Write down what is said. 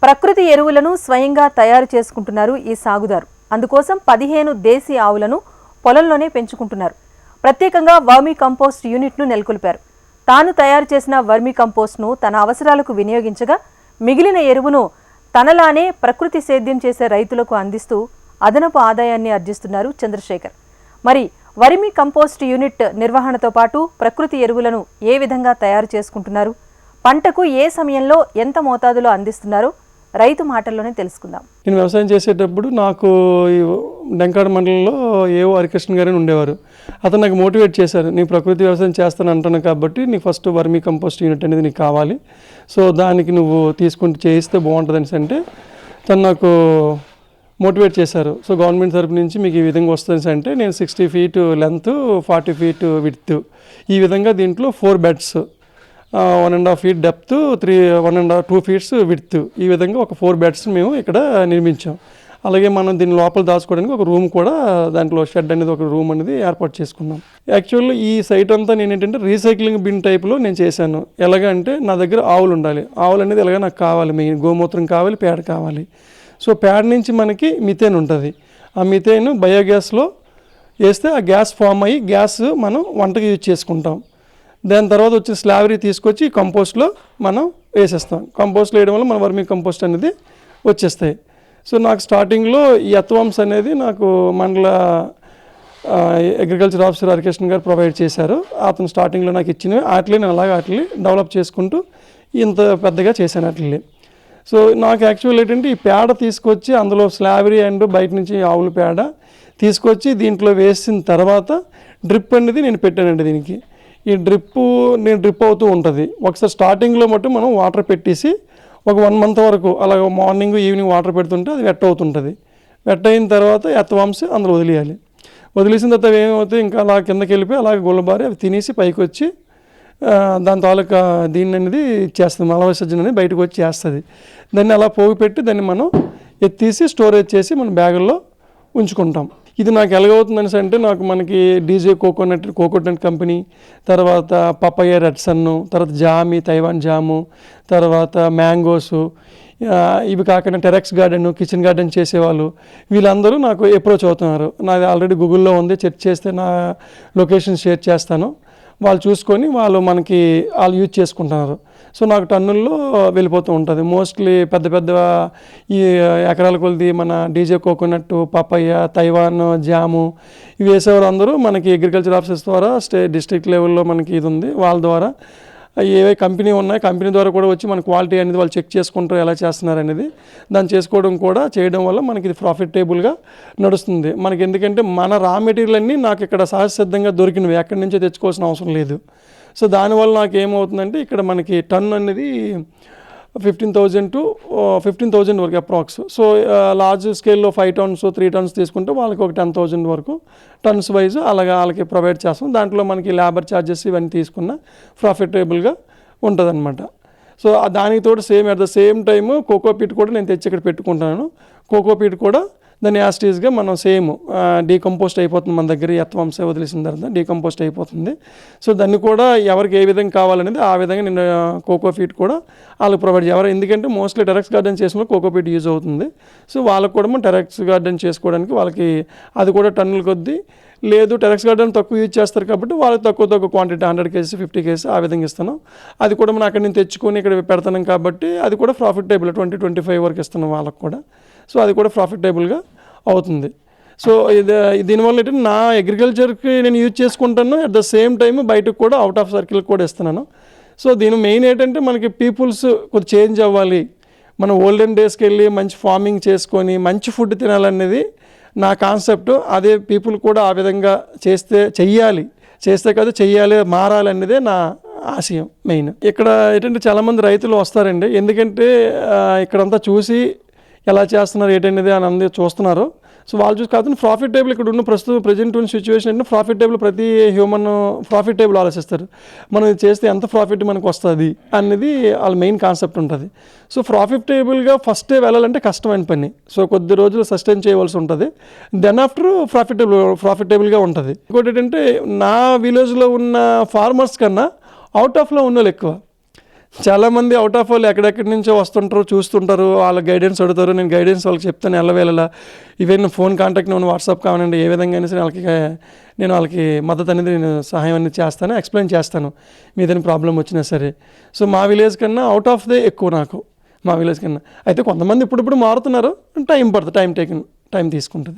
ప్రకృతి ఎరువులను స్వయంగా తయారు చేసుకుంటున్నారు ఈ సాగుదారు. అందుకోసం 15 దేశీ ఆవులను పొలంలోనే పెంచుకుంటున్నారు. ప్రత్యేకంగా వర్మీ కంపోస్ట్ యూనిట్ను నెలకొల్పారు. తాను తయారు చేసిన వర్మీ కంపోస్ట్ను తన అవసరాలకు వినియోగించగా మిగిలిన ఎరువును తనలానే ప్రకృతి సేద్యం చేసే రైతులకు అందిస్తూ అదనపు ఆదాయాన్ని ఆర్జిస్తున్నారు చంద్రశేఖర్. మరి వర్మీ కంపోస్ట్ యూనిట్ నిర్వహణతో పాటు ప్రకృతి ఎరువులను ఏ విధంగా తయారు చేసుకుంటున్నారు, పంటకు ఏ సమయంలో ఎంత మోతాదులో అందిస్తున్నారో రైతు మాటల్లోనే తెలుసుకుందాం. నేను వ్యవసాయం చేసేటప్పుడు నాకు డెంకాడ మండలంలో ఏవో హరికృష్ణ గారని ఉండేవారు. అతను నాకు మోటివేట్ చేశారు, నీ ప్రకృతి వ్యవసాయం చేస్తాను అంటున్నాను కాబట్టి నీకు ఫస్ట్ వర్మీ కంపోస్ట్ యూనిట్ అనేది నీకు కావాలి, సో దానికి నువ్వు తీసుకుంటూ చేయిస్తే బాగుంటుంది అనేసి అంటే తను నాకు మోటివేట్ చేశారు. సో గవర్నమెంట్ తరపు నుంచి మీకు ఈ విధంగా వస్తుంది అంటే నేను 60 feet లెంత్ 40 feet విడ్త్ ఈ విధంగా దీంట్లో 4 beds 1.5 feet depth 2 feet width ఈ విధంగా ఒక 4 beds మేము ఇక్కడ నిర్మించాం. అలాగే మనం దీని లోపల దాచుకోవడానికి ఒక రూమ్ కూడా దాంట్లో షెడ్ అనేది ఒక రూమ్ అనేది ఏర్పాటు చేసుకున్నాం. యాక్చువల్లీ ఈ సైట్ అంతా నేను ఏంటంటే రీసైక్లింగ్ బిన్ టైప్లో నేను చేశాను. ఎలాగంటే నా దగ్గర ఆవులు ఉండాలి, ఆవులు అనేది ఎలాగ నాకు కావాలి, మెయిన్ గోమూత్రం కావాలి, పేడ కావాలి. సో పేడ నుంచి మనకి మిథేన్ ఉంటుంది. ఆ మిథేన్ బయోగ్యాస్లో వేస్తే ఆ గ్యాస్ ఫామ్ అయ్యి గ్యాస్ మనం వంటకి యూజ్ చేసుకుంటాం. దాని తర్వాత వచ్చి స్లావరీ తీసుకొచ్చి కంపోస్ట్లో మనం వేసేస్తాం. కంపోస్ట్లో వేయడం వల్ల మన వర్మీ కంపోస్ట్ అనేది వచ్చేస్తాయి. సో నాకు స్టార్టింగ్లో ఈ ఎత్వామ్స్ అనేది నాకు మండల అగ్రికల్చర్ ఆఫీసర్ హరికృష్ణ గారు ప్రొవైడ్ చేశారు. అతను స్టార్టింగ్లో నాకు ఇచ్చినవి వాటిని నేను అలాగే వాటిని డెవలప్ చేసుకుంటూ ఇంత పెద్దగా చేశాను వాటిని. సో నాకు యాక్చువల్ ఏంటంటే ఈ పేడ తీసుకొచ్చి అందులో స్లావరీ అండ్ బయట నుంచి ఆవుల పేడ తీసుకొచ్చి దీంట్లో వేసిన తర్వాత డ్రిప్ అనేది నేను పెట్టానండి. దీనికి ఈ డ్రిప్ అవుతూ ఉంటుంది. ఒకసారి స్టార్టింగ్లో మటు మనం వాటర్ పెట్టేసి ఒక 1 month వరకు అలాగ మార్నింగ్ ఈవినింగ్ వాటర్ పెడుతుంటే అది వెట్ అవుతుంటుంది. వెట్ అయిన తర్వాత ఎత్తవాంసి అందులో వదిలేయాలి. వదిలేసిన తర్వాత ఏమవుతాయి ఇంకా అలా కిందకి వెళ్ళిపోయి అలాగే గుల్లబారి అవి తినేసి పైకి వచ్చి దాని తాలూకా దీన్ని అనేది చేస్తుంది, మల విసర్జన అనేది బయటకు వచ్చి చేస్తుంది. దాన్ని అలా పోగు పెట్టి దాన్ని మనం ఎత్తేసి స్టోరేజ్ చేసి మన బ్యాగుల్లో ఉంచుకుంటాం. ఇది నాకు ఎలాగవుతుందని అంటే మనకి డీజే కోకోనట్ కంపెనీ, తర్వాత పపాయ రెడ్ సన్ను, తర్వాత జామి తైవాన్ జాము, తర్వాత మ్యాంగోసు, ఇవి కాకుండా టెరెక్స్ గార్డెన్, కిచెన్ గార్డెన్ చేసేవాళ్ళు వీళ్ళందరూ నాకు అప్రోచ్ అవుతున్నారు. నాది ఆల్రెడీ గూగుల్లో ఉంది, చెక్ చేస్తే నా లొకేషన్ షేర్ చేస్తాను. వాళ్ళు చూసుకొని వాళ్ళు యూజ్ చేసుకుంటున్నారు. సో నాకు టన్నుల్లో వెళ్ళిపోతూ ఉంటుంది. మోస్ట్లీ పెద్ద ఈ ఎకరాల కొలిది మన డీజే కోకోనట్, పపాయ, తైవాన్ జాము ఇవి వేసేవారు అందరూ మనకి అగ్రికల్చర్ ఆఫీసర్స్ ద్వారా డిస్ట్రిక్ట్ లెవెల్లో మనకి ఇది ఉంది. వాళ్ళ ద్వారా ఏవే కంపెనీ ఉన్నాయి, కంపెనీ ద్వారా కూడా వచ్చి మన క్వాలిటీ అనేది వాళ్ళు చెక్ చేసుకుంటారు ఎలా చేస్తున్నారు అనేది. దాన్ని చేయడం వల్ల మనకి ఇది ప్రాఫిటబుల్గా నడుస్తుంది. మనకి ఎందుకంటే మన రా మెటీరియల్ అన్నీ నాకు ఇక్కడ సహజసిద్ధంగా దొరికినవి, ఎక్కడి నుంచో తెచ్చుకోవాల్సిన అవసరం లేదు. సో దానివల్ల నాకు ఏమవుతుందంటే ఇక్కడ మనకి టన్ అనేది 15,000 to 15,000 వరకు అప్రాక్స్. సో లార్జ్ స్కేల్లో 5 tons 3 tons తీసుకుంటే వాళ్ళకి ఒక 10,000 వరకు టన్స్ వైజ్ అలాగా వాళ్ళకి ప్రొవైడ్ చేస్తాం. దాంట్లో మనకి లేబర్ ఛార్జెస్ ఇవన్నీ తీసుకున్న ప్రాఫిటబుల్గా ఉంటుంది అనమాట. సో దానికి తోడు at the same time cocopeat కూడా నేను తెచ్చి ఇక్కడ పెట్టుకుంటున్నాను. కోకోపీట్ కూడా దాన్ని యాస్టీస్గా మనం సేమ్ డీకంపోస్ట్ అయిపోతుంది. మన దగ్గర ఎత్వంశ వదిలేసిన తర్వాత డీకంపోస్ట్ అయిపోతుంది. సో దాన్ని కూడా ఎవరికి ఏ విధంగా కావాలనేది ఆ విధంగా నేను కోకోపీట్ కూడా వాళ్ళకి ప్రొవైడ్ చేయాలి. ఎందుకంటే మోస్ట్లీ టెరెక్స్ గార్డెన్ చేసిన కోకోపీట్ యూజ్ అవుతుంది. సో వాళ్ళకు కూడా మనం టెరెక్స్ గార్డెన్ చేసుకోవడానికి వాళ్ళకి అది కూడా టన్నుల కొద్దీ లేదు, టెరెక్స్ గార్డెన్ తక్కువ యూజ్ చేస్తారు కాబట్టి వాళ్ళకి తక్కువ క్వాంటిటీ 100 kgs 50 kgs ఆ విధంగా ఇస్తున్నాం. అది కూడా మనం అక్కడి నుంచి తెచ్చుకొని ఇక్కడ పెడతాం కాబట్టి అది కూడా ప్రాఫిటబుల్ 20-25 వరకు ఇస్తున్నాం వాళ్ళకు కూడా. సో అది కూడా ప్రాఫిటబుల్గా అవుతుంది. సో దీనివల్ల ఏంటంటే నా అగ్రికల్చర్కి నేను యూజ్ చేసుకుంటాను, అట్ ద సేమ్ టైం బయటకు కూడా అవుట్ ఆఫ్ సర్కిల్ కూడా ఇస్తున్నాను. సో దీని మెయిన్ ఏంటంటే మనకి పీపుల్స్ కొద్దిగా చేంజ్ అవ్వాలి, మనం ఓల్డెన్ డేస్కి వెళ్ళి మంచి ఫార్మింగ్ చేసుకొని మంచి ఫుడ్ తినాలనేది నా కాన్సెప్ట్. అదే పీపుల్ కూడా ఆ విధంగా చెయ్యాలి, మారాలి అనేదే నా ఆశయం మెయిన్. ఇక్కడ ఏంటంటే చాలామంది రైతులు వస్తారండి, ఎందుకంటే ఇక్కడంతా చూసి ఎలా చేస్తున్నారు ఏంటనేది అని అందరూ చూస్తున్నారు. సో వాళ్ళు చూసి కాదు ప్రాఫిటబుల్ ఇక్కడ ఉన్న ప్రజెంట్ ఉన్న సిచ్యువేషన్ అంటే ప్రాఫిటబుల్, ప్రతి హ్యూమన్ ప్రాఫిటబుల్ ఆలోచిస్తారు. మనం చేస్తే ఎంత ప్రాఫిట్ మనకు వస్తుంది అనేది వాళ్ళ మెయిన్ కాన్సెప్ట్ ఉంటుంది. సో ప్రాఫిటబుల్గా ఫస్టే వెళ్ళాలంటే కష్టమైన పని. సో కొద్ది రోజులు సస్టైన్ చేయవలసి ఉంటుంది, దెన్ ఆఫ్టర్ ప్రాఫిటబుల్గా ఉంటుంది. ఇంకోటి ఏంటంటే నా విలేజ్లో ఉన్న ఫార్మర్స్ కన్నా అవుట్ ఆఫ్లో ఉన్న వాళ్ళు ఎక్కువ. చాలామంది అవుట్ ఆఫ్ వాళ్ళు ఎక్కడెక్కడి నుంచో వస్తుంటారు, చూస్తుంటారు, వాళ్ళ గైడెన్స్ అడుగుతారు. నేను గైడెన్స్ వాళ్ళకి చెప్తాను ఎల్లవేళలా. ఈవెన్ ఫోన్ కాంటాక్ట్ నేను వాట్సాప్ కావాలండి, ఏ విధంగా అయినా సరే వాళ్ళకి మద్దతు అనేది నేను సహాయం అనేది చేస్తాను, ఎక్స్ప్లెయిన్ చేస్తాను మీదేని ప్రాబ్లం వచ్చినా సరే. సో మా విలేజ్ కన్నా అవుట్ ఆఫ్ దే ఎక్కువ నాకు, మా విలేజ్ కన్నా. అయితే కొంతమంది ఇప్పుడు మారుతున్నారు, టైం పడుతుంది, టైం తీసుకుంటుంది.